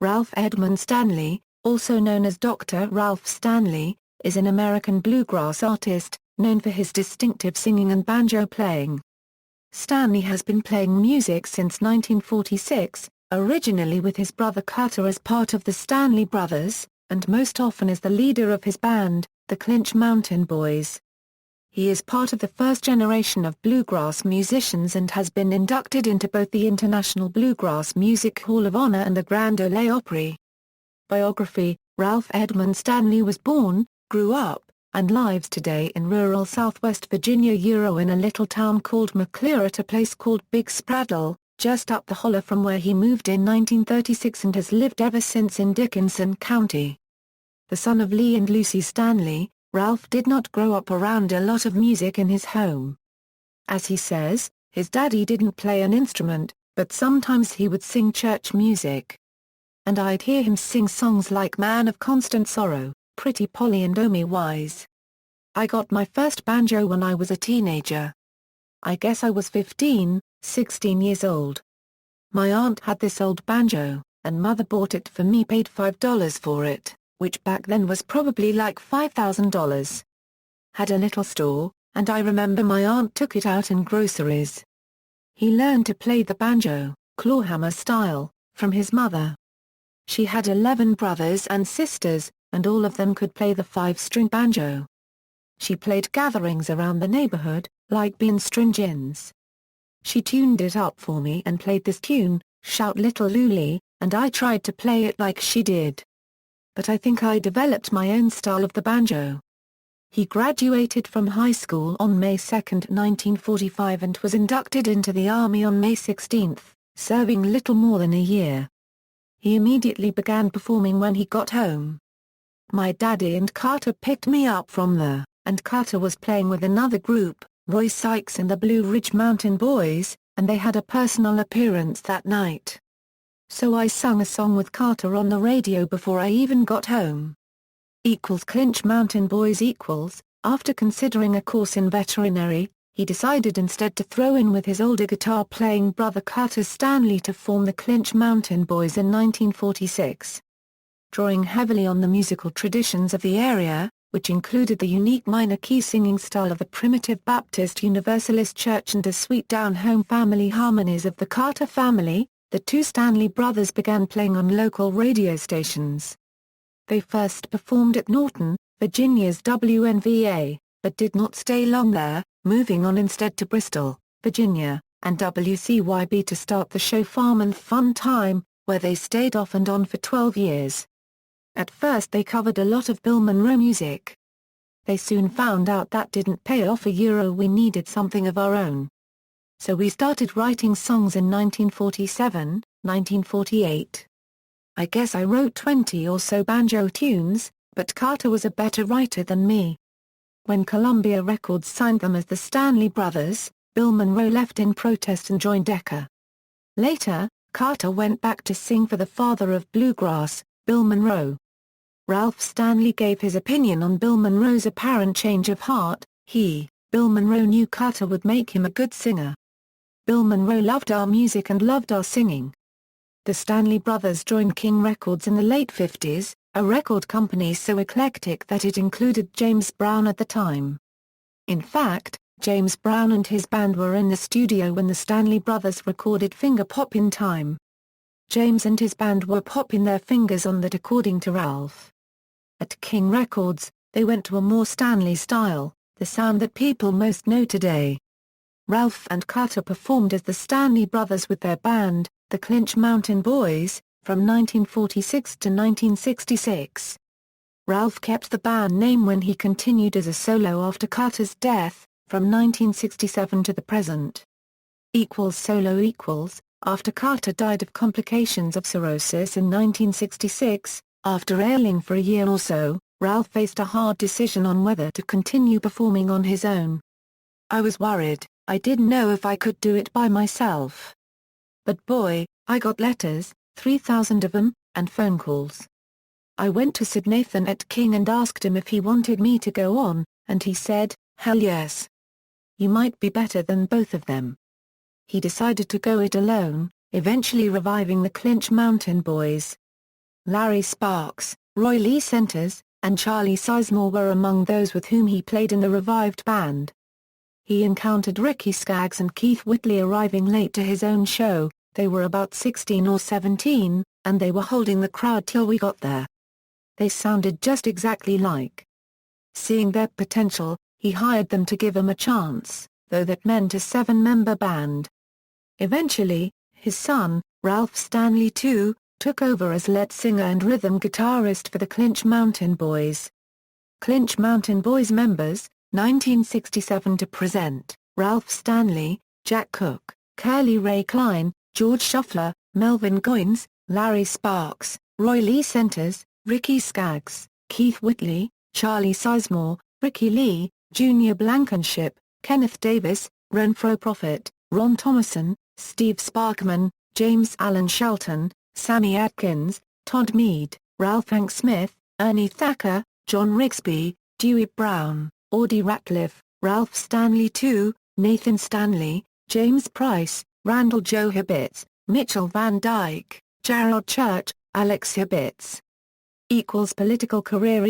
Ralph Edmund Stanley, also known as Dr. Ralph Stanley, is an American bluegrass artist, known for his distinctive singing and banjo playing. Stanley has been playing music since 1946, originally with his brother Carter as part of the Stanley Brothers, and most often as the leader of his band, the Clinch Mountain Boys. He is part of the first generation of bluegrass musicians and has been inducted into both the International Bluegrass Music Hall of Honor and the Grand Ole Opry. Biography: Ralph Edmund Stanley was born, grew up, and lives today in rural southwest Virginia in a little town called McClure at a place called Big Spraddle, just up the holler from where he moved in 1936 and has lived ever since in Dickinson County. The son of Lee and Lucy Stanley, Ralph did not grow up around a lot of music in his home. As he says, his daddy didn't play an instrument, but sometimes he would sing church music. And I'd hear him sing songs like Man of Constant Sorrow, Pretty Polly and Oh Me Wise. I got my first banjo when I was a teenager. I guess I was 15, 16 years old. My aunt had this old banjo, and mother bought it for me, paid $5 for it, which back then was probably like $5,000. Had a little store, and I remember my aunt took it out in groceries. He learned to play the banjo, clawhammer style, from his mother. She had 11 brothers and sisters, and all of them could play the 5-string banjo. She played gatherings around the neighborhood, like bean string-ins. She tuned it up for me and played this tune, Shout Little Luli, and I tried to play it like she did. But I think I developed my own style of the banjo. He graduated from high school on May 2, 1945 and was inducted into the Army on May 16, serving little more than a year. He immediately began performing when he got home. My daddy and Carter picked me up from there, and Carter was playing with another group, Roy Sykes and the Blue Ridge Mountain Boys, and they had a personal appearance that night. So I sung a song with Carter on the radio before I even got home. Clinch Mountain Boys. After considering a course in veterinary, he decided instead to throw in with his older guitar-playing brother Carter Stanley to form the Clinch Mountain Boys in 1946. Drawing heavily on the musical traditions of the area, which included the unique minor key singing style of the Primitive Baptist Universalist Church and the sweet down-home family harmonies of the Carter family, the two Stanley brothers began playing on local radio stations. They first performed at Norton, Virginia's WNVA, but did not stay long there, moving on instead to Bristol, Virginia, and WCYB to start the show Farm and Fun Time, where they stayed off and on for 12 years. At first they covered a lot of Bill Monroe music. They soon found out that didn't pay off. We needed something of our own. So we started writing songs in 1947, 1948. I guess I wrote 20 or so banjo tunes, but Carter was a better writer than me. When Columbia Records signed them as the Stanley Brothers, Bill Monroe left in protest and joined Decca. Later, Carter went back to sing for the father of bluegrass, Bill Monroe. Ralph Stanley gave his opinion on Bill Monroe's apparent change of heart. Bill Monroe knew Carter would make him a good singer. Bill Monroe loved our music and loved our singing. The Stanley Brothers joined King Records in the late 50s, a record company so eclectic that it included James Brown at the time. In fact, James Brown and his band were in the studio when the Stanley Brothers recorded Finger Pop in Time. James and his band were popping their fingers on that, according to Ralph. At King Records, they went to a more Stanley style, the sound that people most know today. Ralph and Carter performed as the Stanley Brothers with their band, the Clinch Mountain Boys, from 1946 to 1966. Ralph kept the band name when he continued as a solo after Carter's death, from 1967 to the present. Solo. After Carter died of complications of cirrhosis in 1966, after ailing for a year or so, Ralph faced a hard decision on whether to continue performing on his own. I was worried, I didn't know if I could do it by myself. But boy, I got letters, 3,000 of them, and phone calls. I went to Sid Nathan at King and asked him if he wanted me to go on, and he said, hell yes. You might be better than both of them. He decided to go it alone, eventually reviving the Clinch Mountain Boys. Larry Sparks, Roy Lee Centers, and Charlie Sizemore were among those with whom he played in the revived band. He encountered Ricky Skaggs and Keith Whitley arriving late to his own show. They were about 16 or 17, and they were holding the crowd till we got there. They sounded just exactly like. Seeing their potential, he hired them to give him a chance, though that meant a 7-member band. Eventually, his son, Ralph Stanley II, took over as lead singer and rhythm guitarist for the Clinch Mountain Boys. Clinch Mountain Boys members, 1967 to present, Ralph Stanley, Jack Cook, Curly Ray Klein, George Shuffler, Melvin Goines, Larry Sparks, Roy Lee Centers, Ricky Skaggs, Keith Whitley, Charlie Sizemore, Ricky Lee, Junior Blankenship, Kenneth Davis, Renfro Prophet, Ron Thomason, Steve Sparkman, James Allen Shelton, Sammy Atkins, Todd Mead, Ralph Hank Smith, Ernie Thacker, John Rigsby, Dewey Brown, Audie Ratliff, Ralph Stanley II, Nathan Stanley, James Price, Randall Joe Hibbets, Mitchell Van Dyke, Gerald Church, Alex Hibbets. Political career.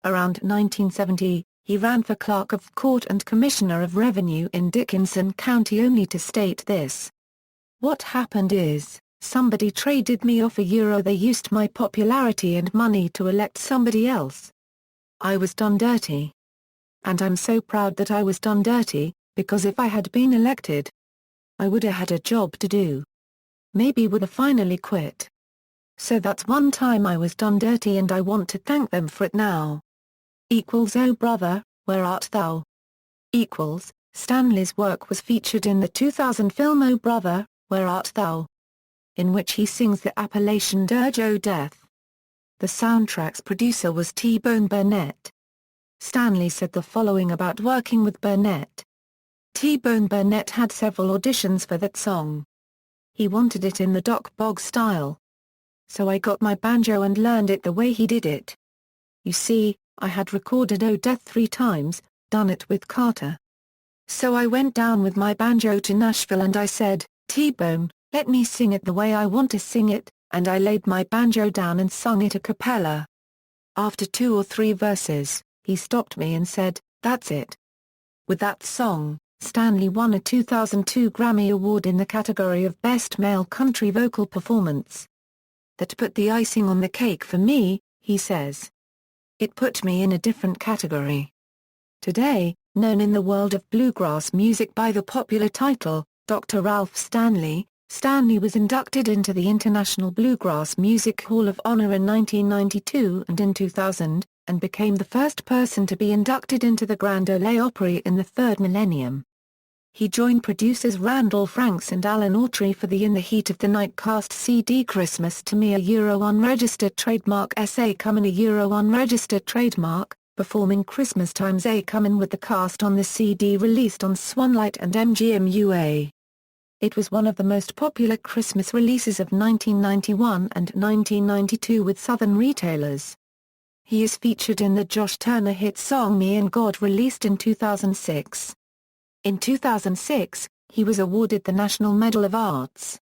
Around 1970, he ran for Clerk of Court and Commissioner of Revenue in Dickinson County only to state this. "What happened is, somebody traded me off €1. They used my popularity and money to elect somebody else. I was done dirty. And I'm so proud that I was done dirty, because if I had been elected, I woulda had a job to do. Maybe woulda finally quit. So that's one time I was done dirty and I want to thank them for it now." Oh brother, where art thou? Stanley's work was featured in the 2000 film Oh Brother, Where Art Thou?, in which he sings the Appalachian dirge O Death. The soundtrack's producer was T-Bone Burnett. Stanley said the following about working with Burnett. T-Bone Burnett had several auditions for that song. He wanted it in the Doc Boggs style. So I got my banjo and learned it the way he did it. You see, I had recorded Oh Death 3 times, done it with Carter. So I went down with my banjo to Nashville and I said, T-Bone, let me sing it the way I want to sing it, and I laid my banjo down and sung it a cappella. After 2 or 3 verses, he stopped me and said, that's it. With that song, Stanley won a 2002 Grammy Award in the category of Best Male Country Vocal Performance. That put the icing on the cake for me, he says. It put me in a different category. Today, known in the world of bluegrass music by the popular title, Dr. Ralph Stanley, Stanley was inducted into the International Bluegrass Music Hall of Honor in 1992 and in 2000, and became the first person to be inducted into the Grand Ole Opry in the third millennium. He joined producers Randall Franks and Alan Autry for the In the Heat of the Night cast CD Christmas to Me unregistered trademark S.A. Comin unregistered trademark, performing Christmas Times A Comin with the cast on the CD released on Swanlight and MGM-UA. It was one of the most popular Christmas releases of 1991 and 1992 with Southern retailers. He is featured in the Josh Turner hit song Me and God released in 2006. In 2006, he was awarded the National Medal of Arts.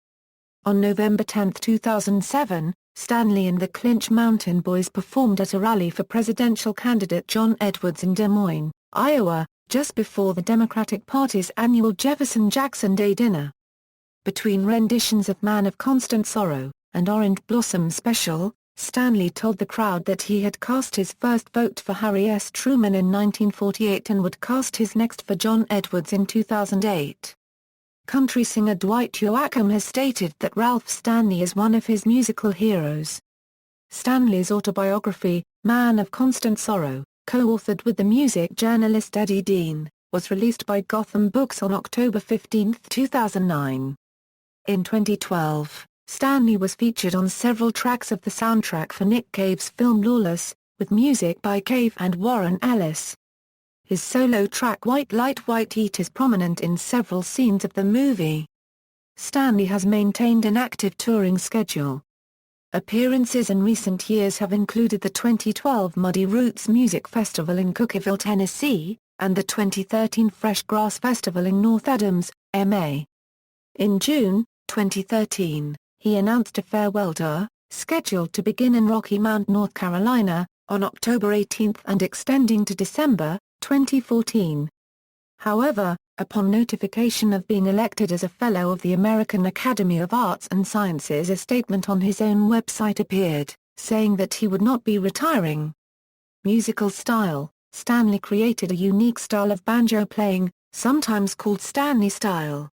On November 10, 2007, Stanley and the Clinch Mountain Boys performed at a rally for presidential candidate John Edwards in Des Moines, Iowa, just before the Democratic Party's annual Jefferson-Jackson Day dinner. Between renditions of Man of Constant Sorrow and Orange Blossom Special, Stanley told the crowd that he had cast his first vote for Harry S. Truman in 1948 and would cast his next for John Edwards in 2008. Country singer Dwight Yoakam has stated that Ralph Stanley is one of his musical heroes. Stanley's autobiography, Man of Constant Sorrow, co-authored with the music journalist Eddie Dean, was released by Gotham Books on October 15, 2009. In 2012, Stanley was featured on several tracks of the soundtrack for Nick Cave's film Lawless, with music by Cave and Warren Ellis. His solo track White Light White Heat is prominent in several scenes of the movie. Stanley has maintained an active touring schedule. Appearances in recent years have included the 2012 Muddy Roots Music Festival in Cookerville, Tennessee, and the 2013 Fresh Grass Festival in North Adams, MA. In June 2013, he announced a farewell tour, scheduled to begin in Rocky Mount, North Carolina, on October 18 and extending to December 2014. However, upon notification of being elected as a Fellow of the American Academy of Arts and Sciences, a statement on his own website appeared, saying that he would not be retiring. Musical style: Stanley created a unique style of banjo playing, sometimes called Stanley style.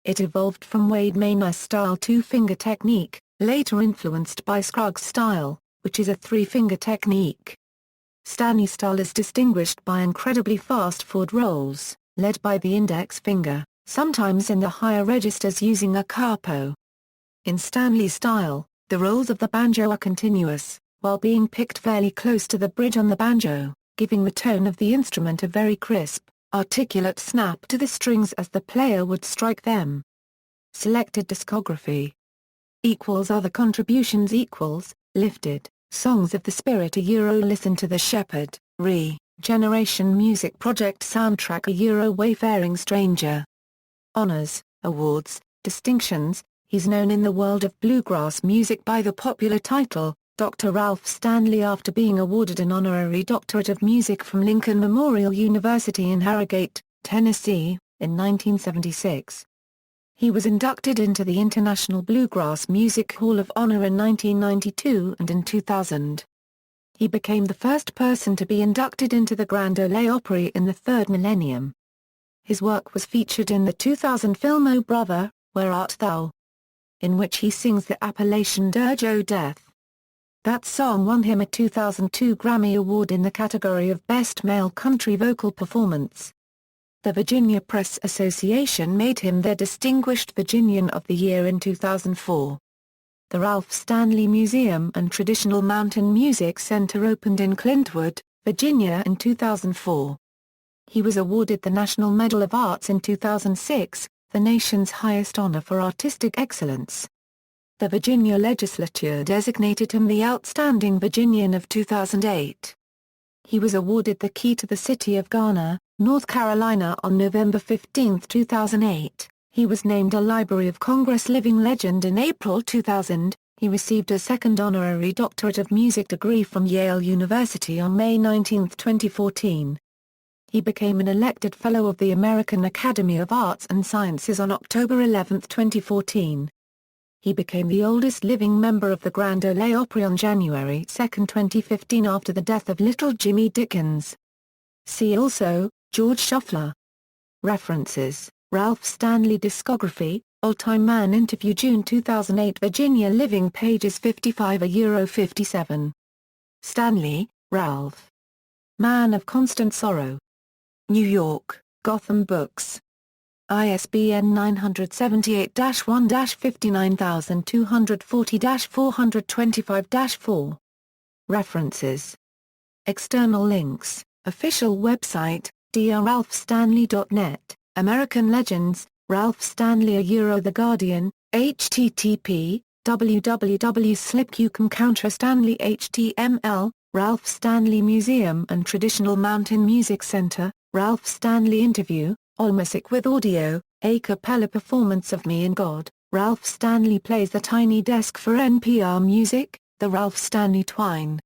It evolved from Wade Maynard's style two-finger technique, later influenced by Scruggs' style, which is a three-finger technique. Stanley style is distinguished by incredibly fast forward rolls, led by the index finger, sometimes in the higher registers using a capo. In Stanley style, the rolls of the banjo are continuous, while being picked fairly close to the bridge on the banjo, giving the tone of the instrument a very crisp, articulate snap to the strings as the player would strike them. Selected discography. Other contributions: Lifted, Songs of the Spirit Listen to the Shepherd, Generation Music Project Soundtrack Wayfaring Stranger. Honors, awards, distinctions. He's known in the world of bluegrass music by the popular title, Dr. Ralph Stanley, after being awarded an honorary doctorate of music from Lincoln Memorial University in Harrogate, Tennessee, in 1976. He was inducted into the International Bluegrass Music Hall of Honor in 1992 and in 2000. He became the first person to be inducted into the Grand Ole Opry in the third millennium. His work was featured in the 2000 film O Brother, Where Art Thou?, in which he sings the Appalachian dirge O Death. That song won him a 2002 Grammy Award in the category of Best Male Country Vocal Performance. The Virginia Press Association made him their Distinguished Virginian of the Year in 2004. The Ralph Stanley Museum and Traditional Mountain Music Center opened in Clintwood, Virginia in 2004. He was awarded the National Medal of Arts in 2006, the nation's highest honor for artistic excellence. The Virginia legislature designated him the Outstanding Virginian of 2008. He was awarded the Key to the City of Garner, North Carolina on November 15, 2008. He was named a Library of Congress Living Legend in April 2000. He received a second honorary doctorate of music degree from Yale University on May 19, 2014. He became an elected Fellow of the American Academy of Arts and Sciences on October 11, 2014. He became the oldest living member of the Grand Ole Opry on January 2, 2015, after the death of Little Jimmy Dickens. See also, George Shuffler. References: Ralph Stanley Discography, Old Time Man Interview June 2008 Virginia Living pages 55–57. Stanley, Ralph. Man of Constant Sorrow. New York, Gotham Books. ISBN 978-1-59240-425-4. References. External links: Official website, drralphstanley.net, American Legends, Ralph Stanley The Guardian, http, www.slipqcom/Stanley HTML, Ralph Stanley Museum and Traditional Mountain Music Center, Ralph Stanley Interview, Allmusic with audio, a cappella performance of Me and God, Ralph Stanley plays the tiny desk for NPR Music, The Ralph Stanley Twine.